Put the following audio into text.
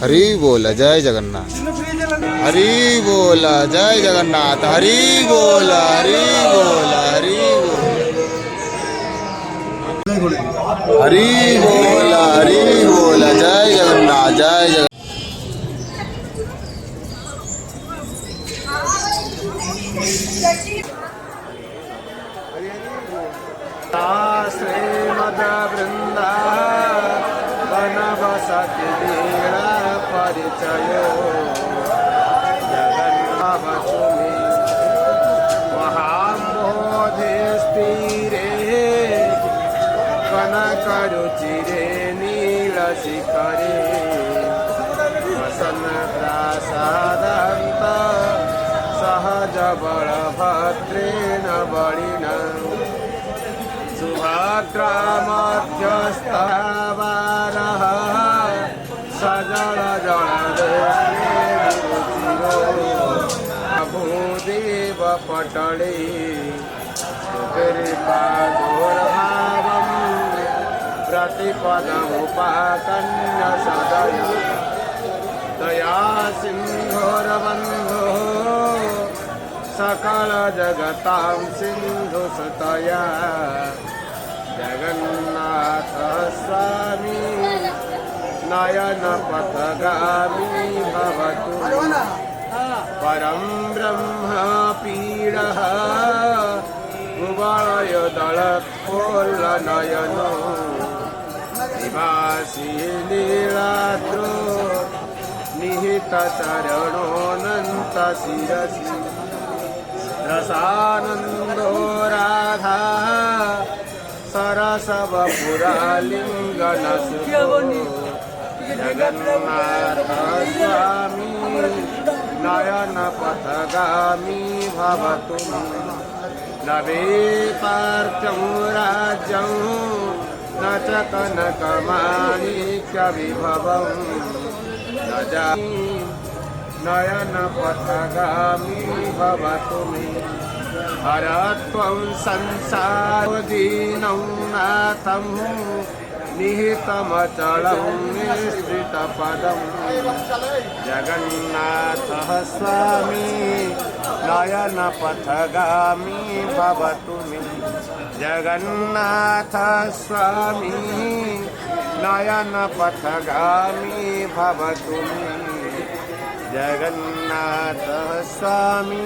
हरि बोल जय जगन्नाथ, हरि बोल जय जगन्नाथ, हरि बोल, हरि बोल, हरि बोल, हरि बोल, हरि बोल जय जगन्नाथ, जय जगन्नाथ। श्रीमद वृंदावन बसति लीला परिचय जगन्नाथ तुमि महाम्बोधिस्थिरे कनकरुचिरे नीलशिखरे वसन प्रासादान्त सहज बलभद्रेण बलिना सुभद्रा मध्यस्थावारः सजल जलदेव पटले गिरिपादोर्भावं प्रतिपदमुपाकन्य सदय दया सिंहोर्बन्धो सकल जगतां सिन्धुसुतया जगन्नाथ स्वामी नयन पथगामी भवतु परं ब्रह्म पीडः भुवय दलत्कोल्लनयनो निवासी लीलाद्रो निहित चरणोऽनन्त शिरसि रसानन्दो राधा सरसवपुरालिङ्गनसुतो जगन्नाथ स्वामी नयन पथगामी भवतु न वेपार्चं राज्यं न च कनकमाणिक्यविभवं न जामि नयन पथगामी भवतु मे हरत्वं संसारोदीनं नाथं निहितमचलं निःसृतपदं जगन्नाथः स्वामी नयन पथगामी भवतु मे जगन्नाथ स्वामी नयन पथगामी भवतु मे जगन्नाथ स्वामी।